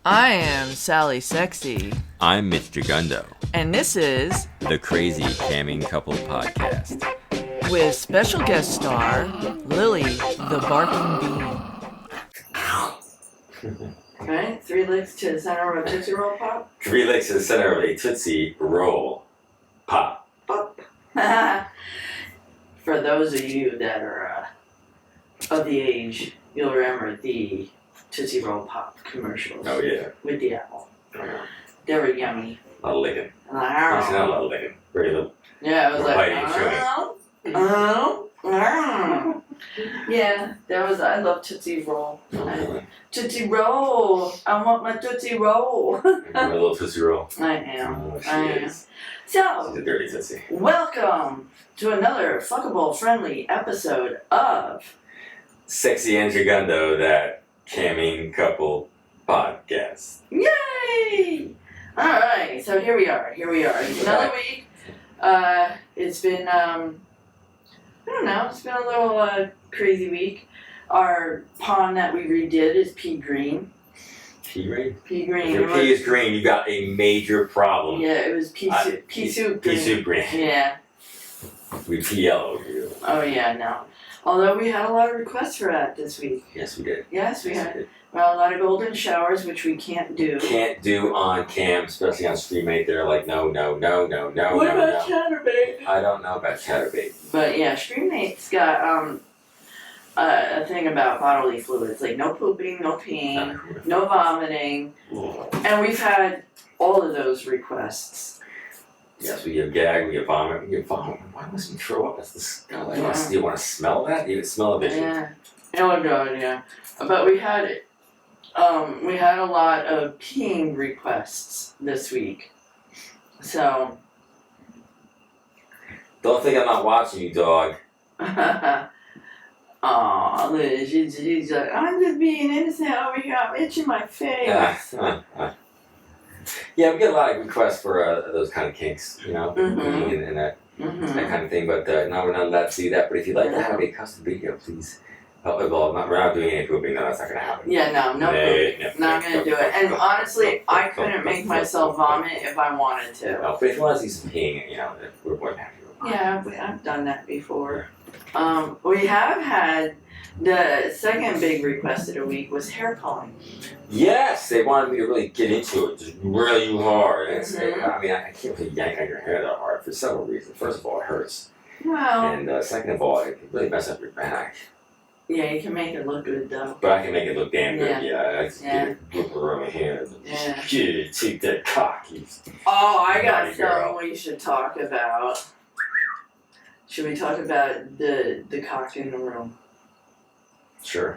I am Sally Sexy. I'm Mitch Jagundo. And this is the Crazy Camming Couple Podcast. With special guest star, Lily the Barking Bean. Right? 3 licks to the center of a Tootsie Roll Pop? 3 licks to the center of a Tootsie Roll Pop. Pop. For those of you that are of the age, you'll remember the Tootsie Roll Pop commercials. Oh, yeah. With the apple. Oh, yeah. They were yummy. A lot of licking. And like, It's not a lot of licking. Very little. yeah, it was More like, biting and chewing. Yeah, that was, I love Tootsie Roll. Oh, really? Tootsie Roll! I want my Tootsie Roll! A little Tootsie Roll. I am. Oh, she I am. is. So, She's a dirty Tootsie. welcome to another fuckable friendly episode of Sexy and Jagundo, that camming couple podcast. Yay! Alright, so here we are. It's another week. It's been, I don't know, it's been a little crazy week. Our pond that we redid is pea green. Pea green? Pea green. If your pea is green, you got a major problem. Yeah, it was pea soup green. Pea soup green. Yeah. We pea yellow over you. Oh yeah, no. Although we had a lot of requests for that this week. Yes, we did. Yes, we had. Well, a lot of golden showers, which we can't do. Can't do on cam, especially on streamate. They're like, no. What about chatterbait? I don't know about chatterbait. But yeah, Streamate's got a thing about bodily fluids, like no pooping, no peeing, no vomiting, and we've had all of those requests. Yes, we have gag, we have vomit, Why must we throw up? That's disgusting. Do you want to smell that? You can smell a vision. Yeah. Oh god, yeah. But we had a lot of peeing requests this week. So. Don't think I'm not watching you, dog. Aw, Liz, she's like, I'm just being innocent over here. I'm itching my face. Yeah, we get a lot of requests for those kind of kinks, you know, Mm-hmm. and that kind of thing. But no, we're not allowed to do that. But if you'd like to have a custom video, please. Well, we're not doing any pooping. No, that's not going to happen. Yeah, no pooping. Not going to do it. And honestly, I couldn't make myself vomit if I wanted to. No, but if you want to see some peeing, you know, we're more than happy with it. Yeah, I've done that before. We have had the second big request of the week was hair pulling. Yes, they wanted me to really get into it, just really hard. I mean, I can't really yank on your hair that hard for several reasons. First of all, it hurts. Well. And second of all, it can really mess up your back. Yeah, you can make it look good though. But I can make it look damn good, I just Yeah. get it look around my hair. Yeah. Take that cock. Oh, I got Naughty girl. something we should talk about. Should we talk about the cock in the room? Sure.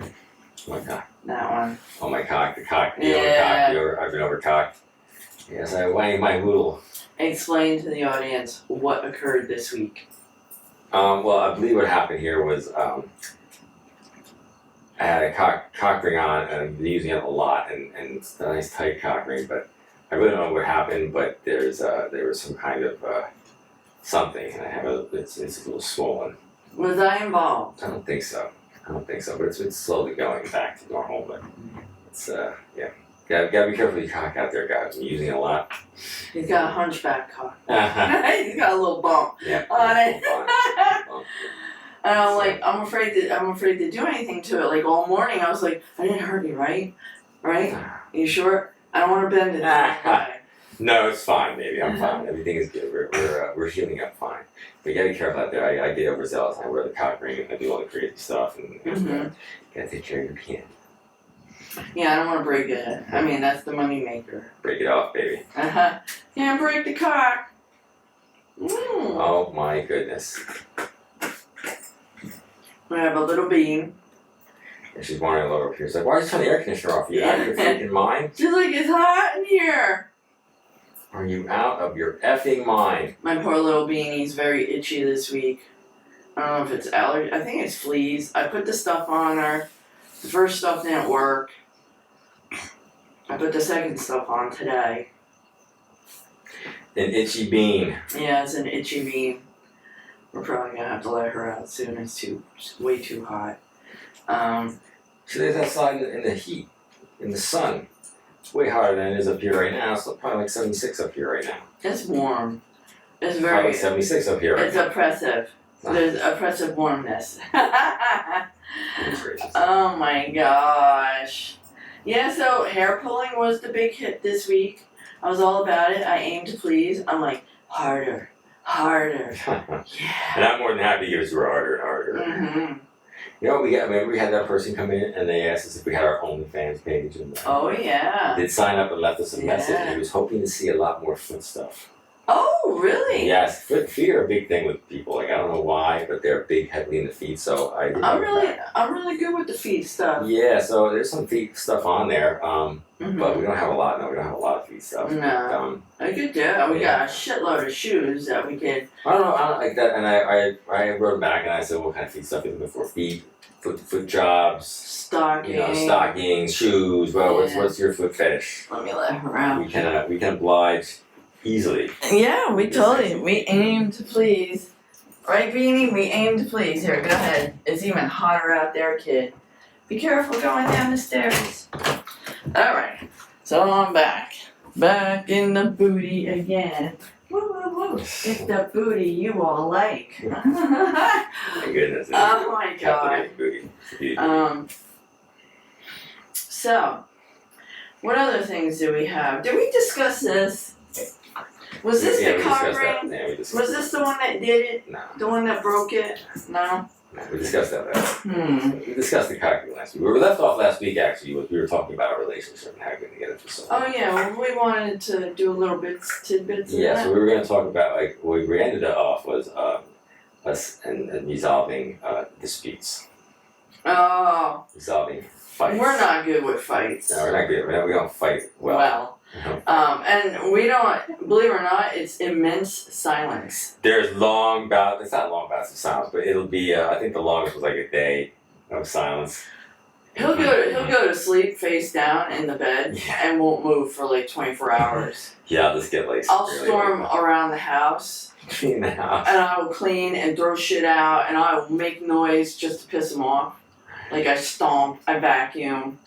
Oh my cock. That one. Oh my cock. The cock. Yeah. I've been overcocked. Yes, I wang my noodle. Explain to the audience what occurred this week. Well, I believe what happened here was I had a cock ring on, and I've been using it a lot, and it's a nice tight cock ring, but I really don't know what happened, but there was some kind of something, and it's a little swollen. Was I involved? I don't think so, but it's slowly going back to normal, but it's, yeah. Gotta be careful with your cock out there, guys. I'm using it a lot. He's got a hunchback cock. Uh-huh. He's got a little bump Yeah. on it. Bump. And I'm like, I'm afraid to do anything to it. Like all morning, I was like, I didn't hurt you, right? Right? Are you sure? I don't want to bend it that way. No, it's fine, baby. I'm fine. Everything is good. We're healing up fine. But you gotta be careful out there. I get overzealous. I wear the cock ring and I do all the crazy stuff, and gotta take care of your pin. Yeah, I don't want to break it. I mean, that's the money maker. Break it off, baby. Can't break the cock. Oh my goodness. We have a little bean. And she's wandering all over here. She's like, why are you turning the air conditioner off? Are you out of your freaking mind? She's like, it's hot in here. Are you out of your effing mind? My poor little beanie's very itchy this week. I don't know if it's allergy. I think it's fleas. I put the stuff on her. The first stuff didn't work. I put the second stuff on today. An itchy bean. Yeah, it's an itchy bean. We're probably gonna have to let her out soon. It's way too hot. She lives outside in the heat, in the sun. way hotter than it is up here right now. So probably like 76 up here right now. It's warm. It's Probably very. 76 up here right It's now. oppressive. There's oppressive warmness. Goodness gracious. Oh my gosh. Yeah, so hair pulling was the big hit this week. I was all about it. I aim to please. I'm like, harder, harder. Yeah. And I'm more than happy to give it to her harder and harder. Mm-hmm. You know, remember we had that person come in and they asked us if we had our OnlyFans page. And Oh, yeah. they'd sign up and left us a message. Yeah. And he was hoping to see a lot more foot stuff. Oh, really? Yes, feet are a big thing with people. Like, I don't know why, but they're big, heavily in the feet. So I did I'm really good with the feet stuff. Yeah, so there's some feet stuff on there, Mm-hmm. but we don't have a lot. No, we don't have a lot of feet stuff. No. I could do it. We got a shitload of shoes that we could. I don't like that. And I wrote back and I said, what kind of feet stuff are you looking for? Feet, foot jobs, Stockings. Stockings, shoes. Well, Yeah. what's your foot fetish? Let me let her out. We can oblige easily. Yeah, we aim to please. Right, Beanie? We aim to please. Here, go ahead. It's even hotter out there, kid. Be careful going down the stairs. Alright, so I'm back. Back in the booty again. Woo, woo, woo. It's the booty you all like. My goodness. Oh my god. Booty. So, what other things do we have? Did we discuss this? Was this Yeah, the we cock discussed that. ring? Yeah, we discussed Was this the one that did it? No, The one that broke it? No? we discussed that. Hmm. We discussed the cock ring last week. We were left off last week, actually. We were talking about our relationship and how we get it for so long. Oh yeah, well, we wanted to do a little tidbits of Yeah, that. so we were going to talk about, like, what we ended it off was us and resolving disputes, Oh, resolving fights. we're not good with fights. No, we're not good. We don't fight well. And we don't, believe it or not, it's immense silence. There's it's not long bouts of silence, but it'll be, I think the longest was like a day of silence. He'll go to sleep face down in the bed Yeah. and won't move for like 24 hours. Yeah, I'll just get like I'll really storm around the house clean the house. and I will clean and throw shit out and I will make noise just to piss him off. Like I stomp, I vacuum.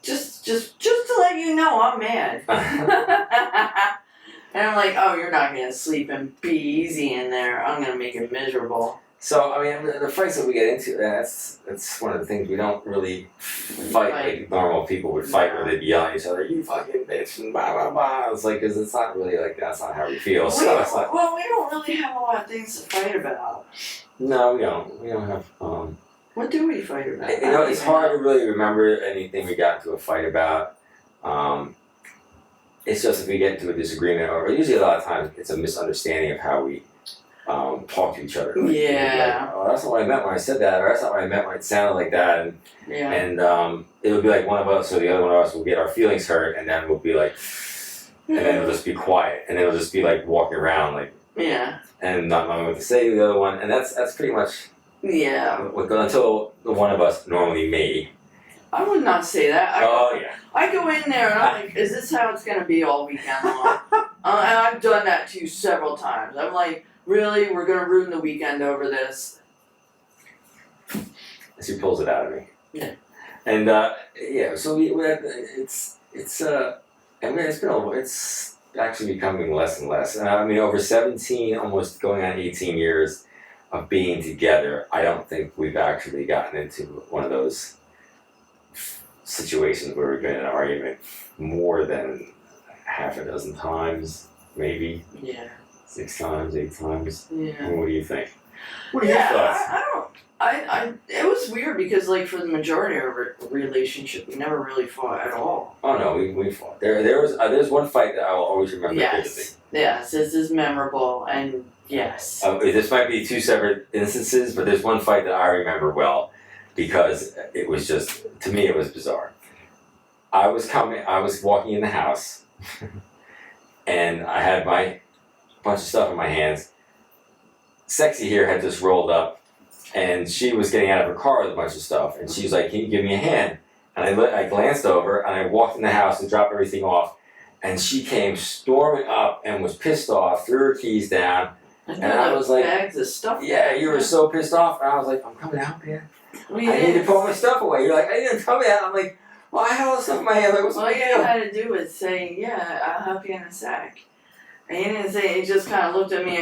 Just to let you know I'm mad. And I'm like, oh, you're not gonna sleep and be easy in there. I'm gonna make it miserable. So, I mean, the fights that we get into, that's one of the things we don't really fight like normal people would fight, where they'd be yelling at each other, you fucking bitch, and blah, blah, blah. It's like, because it's not really like, that's not how we feel. So it's like, Well, we don't really have a lot of things to fight about. no, we don't. We don't have, What do we fight about? you know, it's hard to really remember anything we got into a fight about. It's just if we get into a disagreement, or usually a lot of times it's a misunderstanding of how we talk to each other. Like, Yeah. like, oh, that's not what I meant when I said that, or that's not what I meant when it sounded like that. And Yeah. And it'll be like one of us or the other one of us will get our feelings hurt, and then we'll be like, and then it'll just be quiet, and it'll just be like walking around like, Yeah. and not knowing what to say to the other one, and that's pretty much Yeah. until the one of us, normally me. I would not say that. Yeah. I go in there and I'm like, is this how it's gonna be all weekend long? And I've done that too several times. I'm like, really? We're gonna ruin the weekend over this? She pulls it out of me. Yeah. And yeah, so it's actually becoming less and less. I mean, over 17, almost going on 18 years of being together, I don't think we've actually gotten into one of those situations where we've been in an argument more than half a dozen times, maybe Yeah. 6 times, 8 times. Yeah. What do you think? What are your thoughts? It was weird because like for the majority of our relationship, we never really fought at all. Oh no, we fought. There's one fight that I will always remember vividly. Yes, this is memorable, and yes. This might be 2 separate instances, but there's one fight that I remember well because it was just, to me, it was bizarre. I was walking in the house, and I had my bunch of stuff in my hands. Sexy here had just rolled up, and she was getting out of her car with a bunch of stuff, and she was like, "Can you give me a hand?" And I glanced over, and I walked in the house and dropped everything off, and she came storming up and was pissed off, threw her keys down, and I was like, bags of stuff. "Yeah, you were so pissed off," and I was like, "I'm coming out, man. We I need to put my stuff away." You're like, "I didn't come out." I'm like, Well, I had all this stuff in my hand. Like, what's All the you deal? had to do was say, yeah, I'll help you in a sec. And he didn't say, he just kind of looked at me.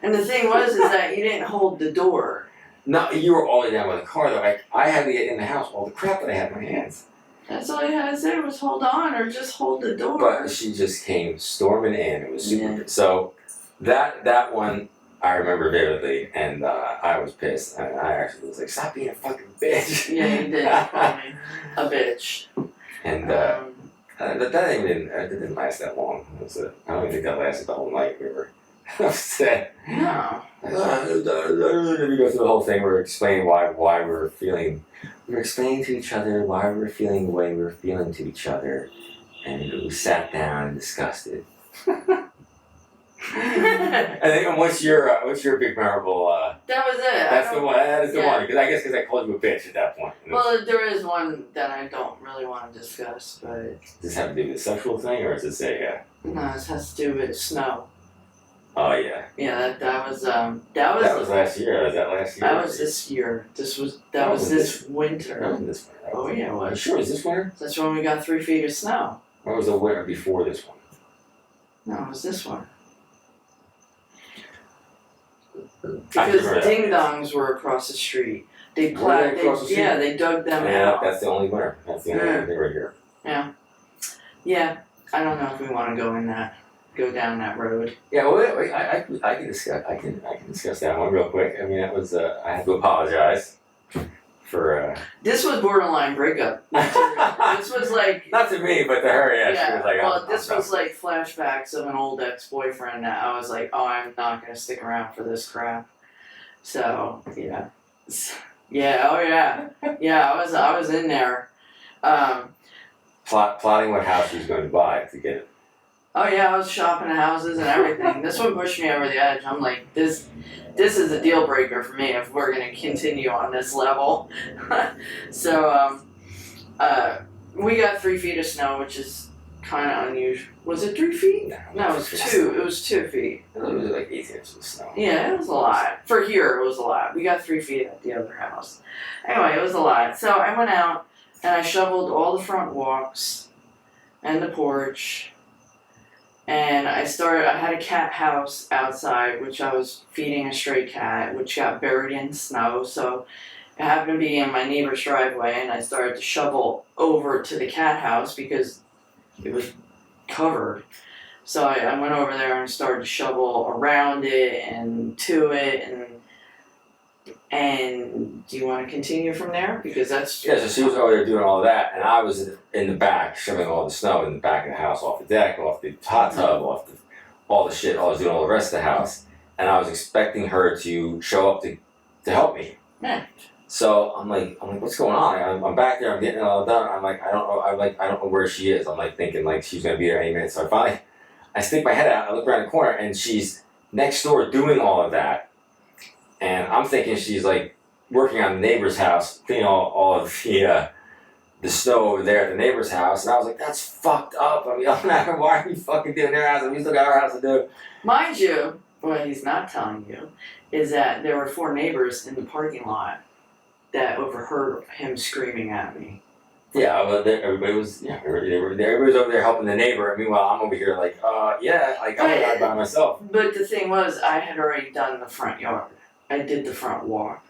And the thing was, is that you didn't hold the door. No, you were all the way down by the car though. I had to get in the house. All the crap that I had in my hands. That's all you had to say was hold on or just hold the door. But she just came storming in. It was super. Yeah. So that one I remember vividly, and I was pissed. And I actually was like, "Stop being a fucking bitch." Yeah, you did call me a bitch. And but that didn't last that long. I don't even think that lasted the whole night. We were upset. No. We go through the whole thing. We're explaining why we were feeling. We were explaining to each other why we were feeling the way we were feeling to each other, and we sat down and discussed it. And what's your big memorable? That was it. That's the one. That is the yeah. one. Because I called you a bitch at that point. Well, there is one that I don't really want to discuss, but Does this have to do with a sexual thing, or is this a? no, this has to do with snow. Oh yeah. Yeah, that was That was last year. Was that last year? That was this year. That was this winter. That wasn't this winter. Oh yeah, it Are you was. sure? Was this winter? That's when we got 3 feet of snow. Or was the winter before this one? No, it was this one. I Because remember that. ding dongs were across the street. They Were plowed. they across the street? Yeah, they dug them Yeah, out. that's the only winter. That's the only thing right here. Yeah, I don't know if we want to go down that road. Yeah, well, wait, I can discuss that one real quick. I mean, that was I have to apologize for This was borderline breakup. This was like. not to me, but to her. Yeah, she was like, well, this was like flashbacks of an old ex-boyfriend that I was like, oh, I'm not gonna stick around for this crap. So yeah, oh yeah, I was in there. plotting what house she was going to buy to get it. Oh yeah, I was shopping at houses and everything. This one pushed me over the edge. I'm like, this is a deal breaker for me if we're gonna continue on this level. So we got 3 feet of snow, which is kind of unusual. Was it 3 feet? No, it was 2. It was 2 feet. It was like 8 inches of snow. Yeah, it was a lot. For here, it was a lot. We got 3 feet at the other house. Anyway, it was a lot. So I went out and I shoveled all the front walks and the porch. And I had a cat house outside, which I was feeding a stray cat, which got buried in snow. So it happened to be in my neighbor's driveway, and I started to shovel over to the cat house because it was covered. So I went over there and started to shovel around it and to it, and do you want to continue from there? Because that's... Yeah, so she was over there doing all that, and I was in the back, shoveling all the snow in the back of the house, off the deck, off the hot tub, off all the shit, I was doing all the rest of the house, and I was expecting her to show up to help me. Yeah. So I'm like, what's going on? I'm back there, I'm getting it all done. I'm like, I don't know where she is. I'm like thinking like she's gonna be there any minute. So I stick my head out, I look around the corner, and she's next door doing all of that. And I'm thinking she's like working on the neighbor's house, cleaning all of the snow over there at the neighbor's house. And I was like, that's fucked up. I'm yelling at her, why are you fucking doing their house? And we still got our house to do. Mind you, what he's not telling you is that there were 4 neighbors in the parking lot that overheard him screaming at me. Yeah, well, everybody was everybody was over there helping the neighbor. And meanwhile, I'm over here like, I'm out by myself. But the thing was, I had already done the front yard. I did the front walk.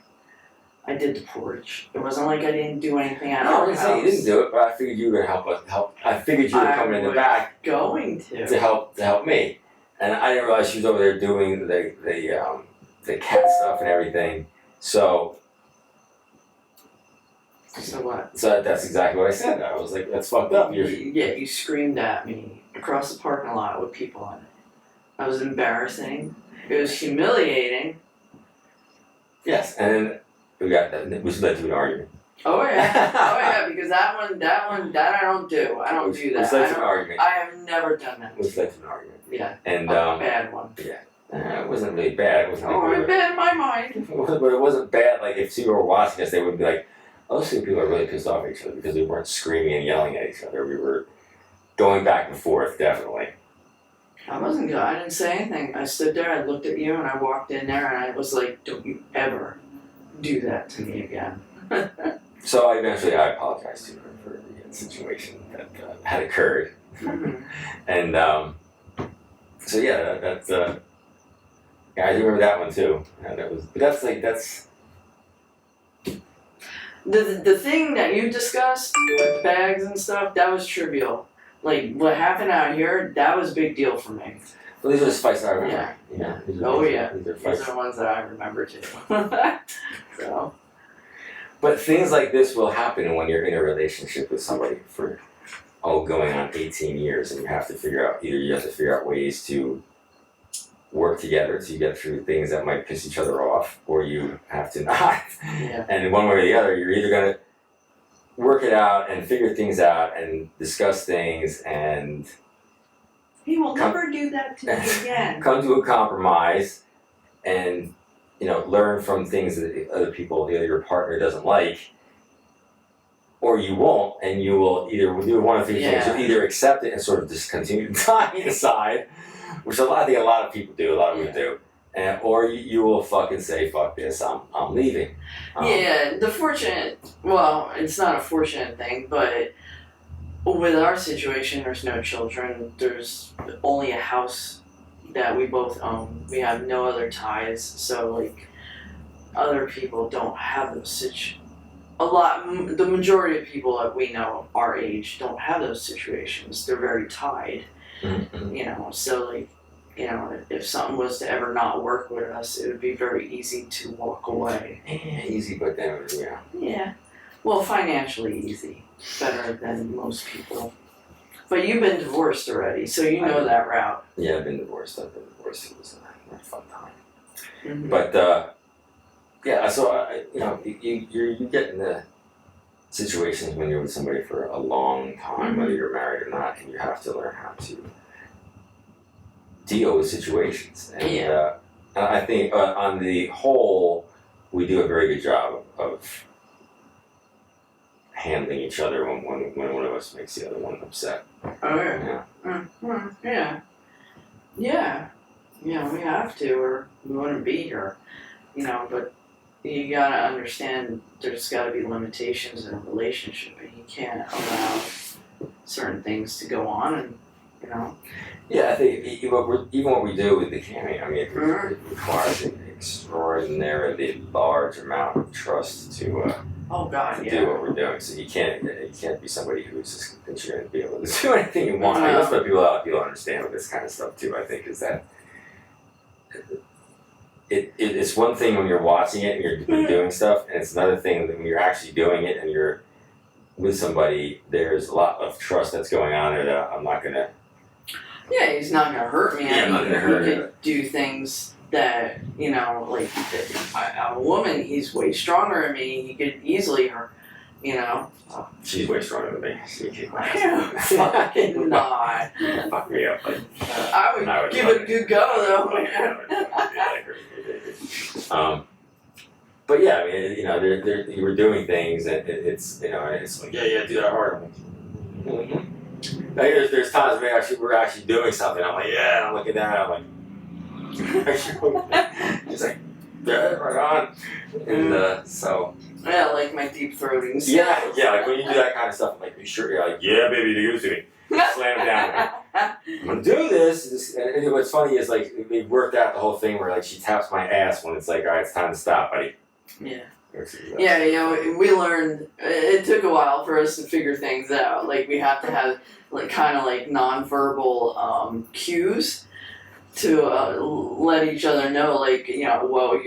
I did the porch. It wasn't like I didn't do anything at No, our I didn't say you house. didn't do it, but I figured you were gonna help. I figured you were coming in the back Going to help me, and I didn't realize she was over there doing the cat stuff and everything. So what? So that's exactly what I said. I was like, that's fucked up. You screamed at me across the parking lot with people in it. That was embarrassing. It was humiliating. Yes, and then which led to an argument. Oh yeah, because that I don't do. I don't do that. Which led to an argument. I have never done that. Which led to an argument. Yeah. And a bad one. Yeah. It wasn't really bad. It wasn't like bad in my mind. But it wasn't bad. Like if people were watching us, they would be like, "Those two people are really pissed off at each other because we weren't screaming and yelling at each other. We were going back and forth, definitely." I wasn't good. I didn't say anything. I stood there. I looked at you, and I walked in there, and I was like, "Don't you ever do that to me again." So eventually, I apologized to her for situation that had occurred, Mhm. and so yeah, that's yeah, I do remember that one too. And that was, but that's The thing that you discussed with bags and stuff, that was trivial. Like what happened out here, that was a big deal for me. well, these are the fights I remember. Yeah. Yeah. These Oh, these yeah. These are These fights. are the ones that I remember too. So. But things like this will happen when you're in a relationship with somebody for going on 18 years, and you have to figure out ways to work together to get through things that might piss each other off, or you have to not. Yeah. And one way or the other, you're either gonna work it out and figure things out and discuss things and He will never do that to me again. come to a compromise and learn from things that other people, your partner doesn't like, or you won't, and you will either do one of three things. You'll either accept it and sort of just continue dying inside, which I think a lot of people do, a lot of them do, or you will fucking say, fuck this, I'm leaving. Yeah, well, it's not a fortunate thing, but with our situation, there's no children, there's only a house that we both own. We have no other ties, so like other people don't have those the majority of people that we know our age don't have those situations. They're very tied, Mm-hmm. So like, if something was to ever not work with us, it would be very easy to walk away. Easy, but then, Yeah. Well, financially easy. Better than most people. But you've been divorced already, so you know that route. Yeah, I've been divorced. It was a fun time. Mm-hmm. But yeah, so you get in the situations when you're with somebody for a long time, whether you're married or not, and you have to learn how to deal with situations. And I think on the whole, we do a very good job of handling each other when one of us makes the other one upset. Oh yeah. Yeah. Yeah. We have to, or we wouldn't be here. But you gotta understand there's gotta be limitations in a relationship, and you can't allow certain things to go on, and Yeah, I think even what we do with the camming, I mean, it requires an extraordinarily large amount of trust to oh god, to yeah. do what we're doing. So you can't be somebody who's just thinks you're going to be able to do anything you want. I mean, that's what people understand with this kind of stuff too. I think is that it's one thing when you're watching it and you're doing stuff, and it's another thing when you're actually doing it and you're with somebody. There's a lot of trust that's going on there that I'm not going to. Yeah, he's not gonna hurt me. Yeah, I'm not gonna hurt he you. could do things that, like, I'm a woman, he's way stronger than me, he could easily hurt, She's way stronger than me. She kicked my ass. Fucking not. Fuck me up. Like, I would give it a good go, though. But yeah, I mean, you were doing things, and it's like, yeah, do that hard. Mm-hmm. Like, there's times we're actually doing something. I'm like, yeah, I'm looking at it. I'm like, she's like, yeah, right on. And so. Yeah, like my deep throating. Yeah, like when you do that kind of stuff, I'm like, be sure you're like, yeah, baby, do it to me. Slam it down. Like, I'm gonna do this. And what's funny is like we worked out the whole thing where like she taps my ass when it's like, all right, it's time to stop, buddy. Yeah. Yeah, we learned, it took a while for us to figure things out. Like, we have to have, like, kind of like non-verbal cues to let each other know, like, well,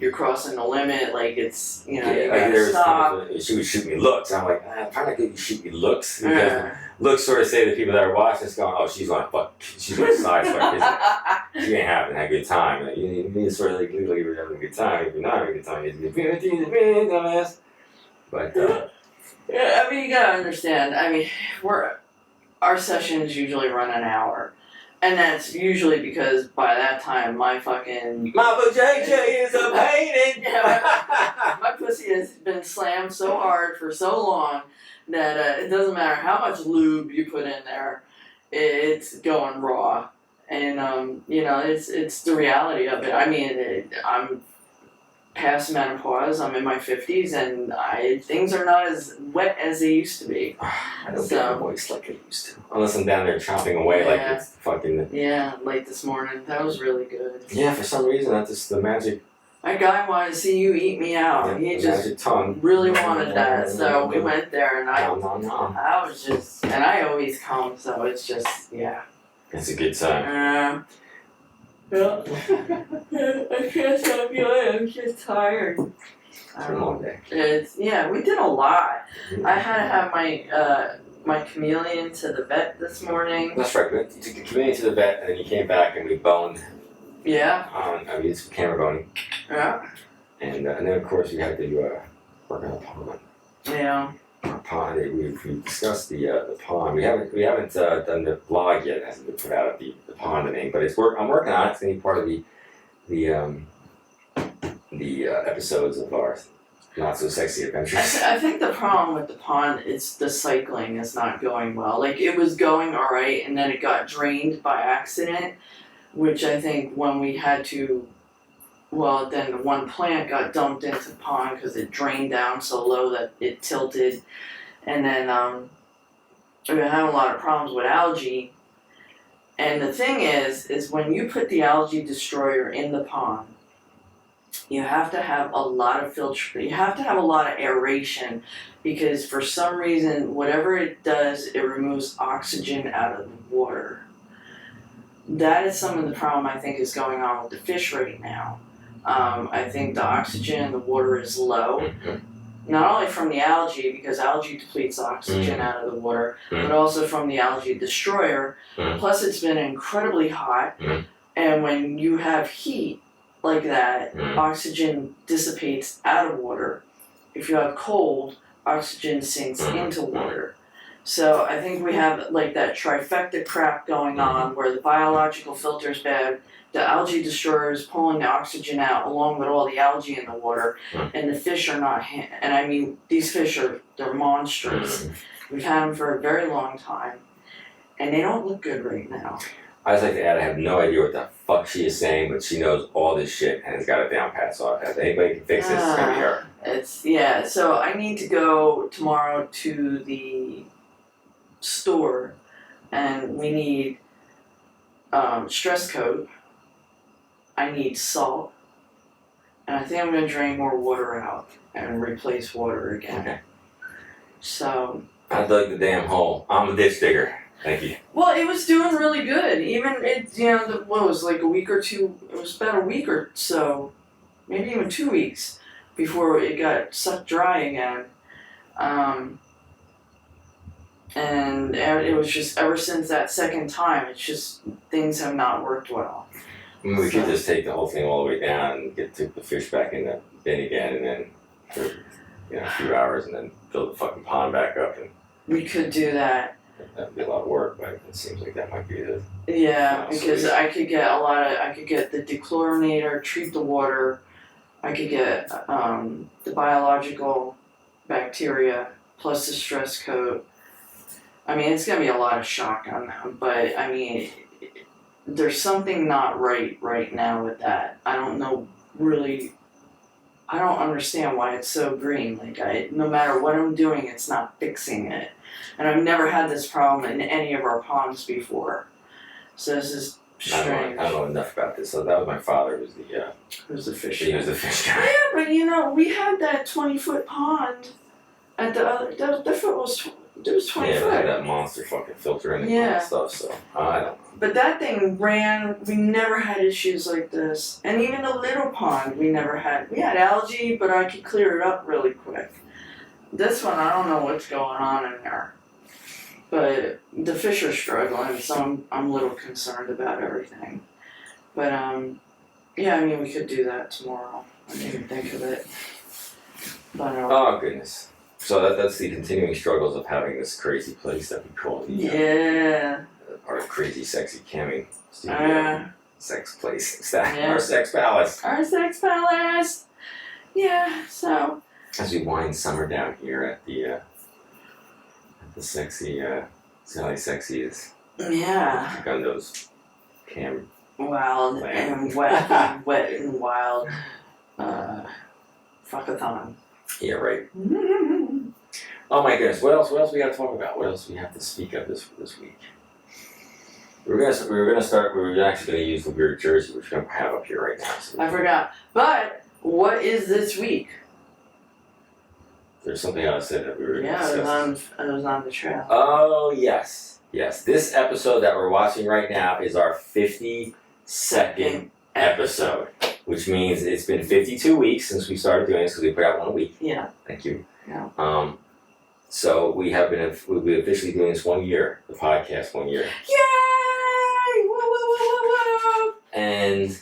you're crossing the limit, like, it's, you gotta stop. She would shoot me looks. I'm like, I'm probably not gonna shoot me looks. Because looks sort of say to people that are watching this going, oh, she's gonna sideswipe this. She ain't having a good time. Like, you need to sort of like look like you're having a good time. If you're not having a good time, you need to be dumbass. But yeah, I mean, you gotta understand. I mean, our sessions usually run an hour, and that's usually because by that time my JJ is a pain. My pussy has been slammed so hard for so long that it doesn't matter how much lube you put in there, it's going raw. And it's the reality of it. I mean, past menopause. I'm in my 50s, and things are not as wet as they used to be. I don't get moist like I used to. Unless I'm down there chopping away like it's fucking... Yeah, late this morning. That was really good. Yeah, for some reason, that's just the magic... That guy wanted to see you eat me out. Yeah, He just tongue. really wanted that, so we went there, and No. I was just, and I always come, so it's just, yeah. It's a good time. Yeah. I can't stop yelling. I'm just tired. It's been a long day. We did a lot. I had to have my chameleon to the vet this morning. That's right. You took the chameleon to the vet, and then you came back and we boned. Yeah. It's camera boning. Yeah. And then of course we had to work on the pond. Yeah. Our pond. We discussed the pond. We haven't done the vlog yet. It hasn't been put out the pond name, but I'm working on it. It's gonna be part of the episodes of our not so sexy adventures. I think the problem with the pond is the cycling is not going well. Like, it was going all right, and then it got drained by accident, which I think when we had to, well, then one plant got dumped into the pond because it drained down so low that it tilted, and then we were having a lot of problems with algae. And the thing is when you put the algae destroyer in the pond, you have to have a lot of you have to have a lot of aeration, because for some reason, whatever it does, it removes oxygen out of the water. That is some of the problem I think is going on with the fish right now. I think the oxygen in the water is low, not only from the algae, because algae depletes oxygen out of the water, but also from the algae destroyer. Plus, it's been incredibly hot, and when you have heat like that, oxygen dissipates out of water. If you have cold, oxygen sinks into water. So I think we have like that trifecta crap going on, where the biological filter is bad, the algae destroyer is pulling the oxygen out along with all the algae in the water, and the fish are not, and I mean, these fish they're monstrous. We've had them for a very long time, and they don't look good right now. I just like to add, I have no idea what the fuck she is saying, but she knows all this shit and has got it down pat. So if anybody can fix this, it's gonna be her. So I need to go tomorrow to the store, and we need stress coat. I need salt, and I think I'm gonna drain more water out and replace water again. Okay. So I dug the damn hole. I'm a ditch digger. Thank you. Well, it was doing really good. Even what was like a week or two. It was about a week or so, maybe even 2 weeks before it got sucked dry again. And it was just ever since that second time, it's just things have not worked well. I mean, we could just take the whole thing all the way down and take the fish back in the bin again, and then for a few hours, and then build the fucking pond back up. And we could do that. That'd be a lot of work, but it seems like that might be the. Yeah, because I could get the dechlorinator, treat the water. I could get the biological bacteria plus the stress coat. I mean, it's gonna be a lot of shock on them, but I mean, there's something not right now with that. I don't know really. I don't understand why it's so green. Like, no matter what I'm doing, it's not fixing it. And I've never had this problem in any of our ponds before. So this is strange. I don't know enough about this. So that was my father, Who's the fish He guy. was the fish guy. Yeah, but we had that 20-foot pond at the other. That foot was. It was 20 Yeah, foot. they had that monster fucking filter in it and stuff. So I don't know. But that thing ran. We never had issues like this. And even the little pond, we never had. We had algae, but I could clear it up really quick. This one, I don't know what's going on in there. But the fish are struggling, so I'm a little concerned about everything. But yeah, I mean, we could do that tomorrow. I didn't even think of it. But Oh goodness. So that's the continuing struggles of having this crazy place that we call the our crazy sexy camming studio, sex place. It's that our sex palace. Our sex palace. Yeah. So. As we wind summer down here at the sexy, Sally Sexy is. Yeah. Jagundo's cam. Wild and wet and wet and wild. fuckathon. Yeah, right. Oh my goodness, what else we gotta talk about? What else we have to speak of this week? We were actually gonna use the weird jersey, which we're gonna have up here right now. So I forgot. But what is this week? there's something else that we were gonna Yeah, discuss. it was on the trail. Oh yes. This episode that we're watching right now is our 52nd episode, which means it's been 52 weeks since we started doing this because we put out one a week. Yeah. Thank you. Yeah. So we'll be officially doing this 1 year, the podcast 1 year. Yay! Woo, woo, woo, woo, woo. And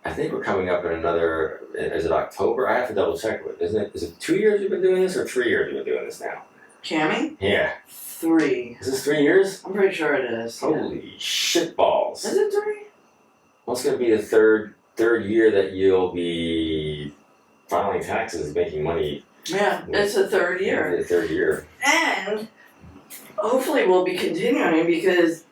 I think we're coming up in another, is it October? I have to double check it, isn't it? Is it 2 years you've been doing this or 3 years you've been doing this now? Cammy? Yeah. 3. Is this 3 years? I'm pretty sure it is. Holy shitballs. Is it 3? Well, it's going to be the third year that you'll be filing taxes, making money. Yeah, it's the 3rd year. The 3rd year. And hopefully we'll be continuing because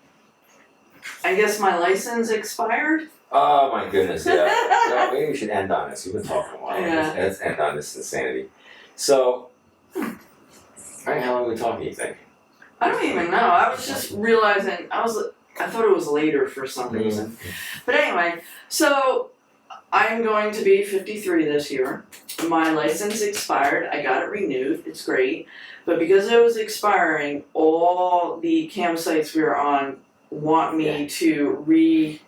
I guess my license expired. Oh my goodness, yeah. No, maybe we should end on this. We've been talking a while. Yeah. Let's end on this insanity. So, alright, how long are we talking, you think? I don't even know. I was just realizing I thought it was later for some reason. But anyway, so I'm going to be 53 this year. My license expired. I got it renewed. It's great. But because it was expiring, all the campsites we were on want me to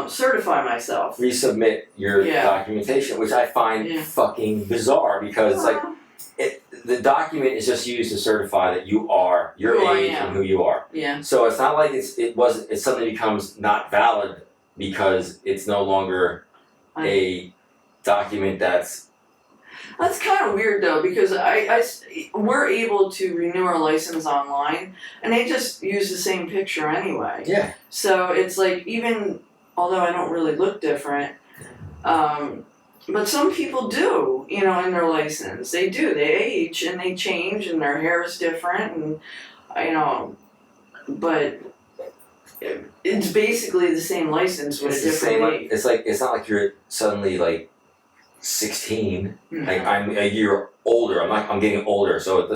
certify myself. Resubmit your Yeah. documentation, which I find fucking bizarre because it's like the document is just used to certify that you are your Who I age am. and who you are. Yeah. So it's not like it suddenly becomes not valid because it's no longer a document that's. That's kind of weird though, because we're able to renew our license online, and they just use the same picture anyway. Yeah. So it's like, even although I don't really look different, but some people do, in their license. They do. They age and they change, and their hair is different, and but it's basically the same license with a different age. It's not like you're suddenly like 16. Mhm. Like I'm a year older. I'm getting older. So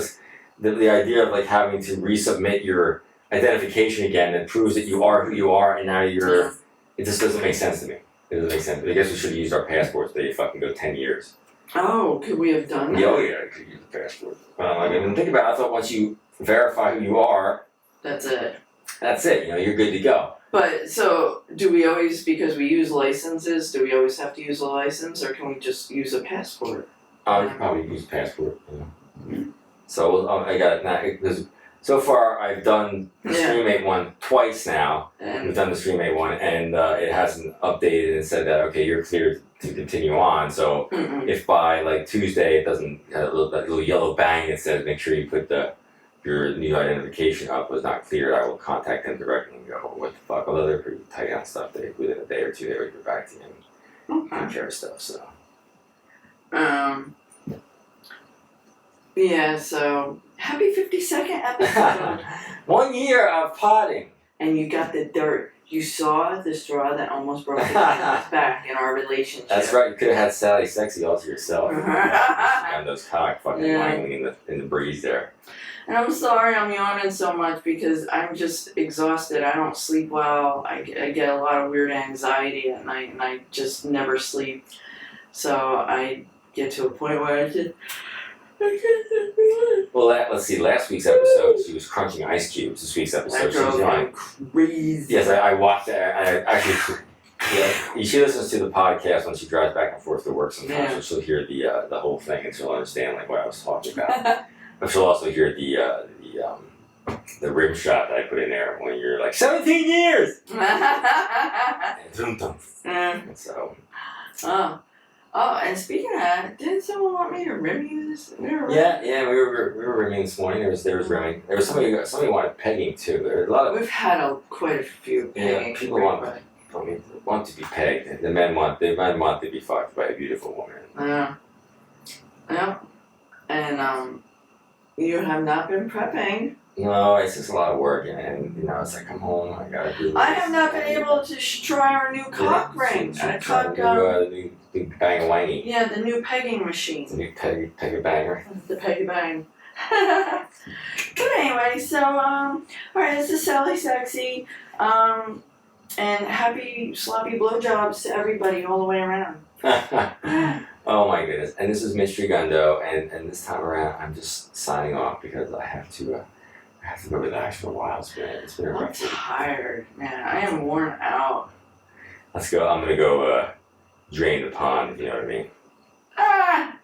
the idea of like having to resubmit your identification again that proves that you are who you are and now you're it just doesn't make sense to me. It doesn't make sense. I guess we should have used our passports. They fucking go 10 years. Oh, could we have done that? Yeah, I could use the passport. I mean, think about it. I thought once you verify who you are, That's it. that's it. You're good to go. But so, do we always, because we use licenses, do we always have to use a license, or can we just use a passport? I could probably use passport. So I got it now because so far I've done the streamate one twice now. We've done the streamate one, and it hasn't updated and said that okay, you're cleared to continue on. So if by like Tuesday it doesn't have that little yellow bang that says make sure you put your new identification up was not cleared, I will contact them directly and go, what the fuck? Although they're pretty tight on stuff, within a day or two they would get back to you and take care of stuff. So. Yeah. So happy 52nd episode. 1 year of potting. And you got the dirt. You saw the straw that almost broke the camel's back in our relationship. That's right. You could have had Sally Sexy all to yourself. And those cock fucking wangling in the breeze there. And I'm sorry I'm yawning so much because I'm just exhausted. I don't sleep well. I get a lot of weird anxiety at night, and I just never sleep. So I get to a point where I just. Well, let's see. Last week's episode, she was crunching ice cubes. This week's episode, she was yawning. Crazy. Yes, I watched that. I actually, she listens to the podcast when she drives back and forth to work sometimes, so she'll hear the whole thing and she'll understand like what I was talking about. But she'll also hear the rim shot that I put in there when you're like 17 years. And so. Oh, and speaking of that, didn't someone want me to rim you this? We were rimming this morning. There was rimming. There was somebody wanted pegging too. There were a lot of. We've had quite a few pegging. Yeah, people want to be pegged. The men want to be fucked by a beautiful woman. Yeah. And you have not been prepping. you know, it's just a lot of work, and you know, it's like come home, I gotta do this. I have not been able to try our new cock ring. Cock, the new bang wangy. yeah, the new pegging machine. The new peg banger. The peg bang. But anyway, so alright, this is Sally Sexy. And happy sloppy blowjobs to everybody all the way around. Oh my goodness! And this is Mitch Jagundo, and this time around, I'm just signing off because I have to go relax for a while. It's been a I'm rough week. tired, man. I am worn out. Let's go. I'm gonna go drain the pond. If you know what I mean. Ah!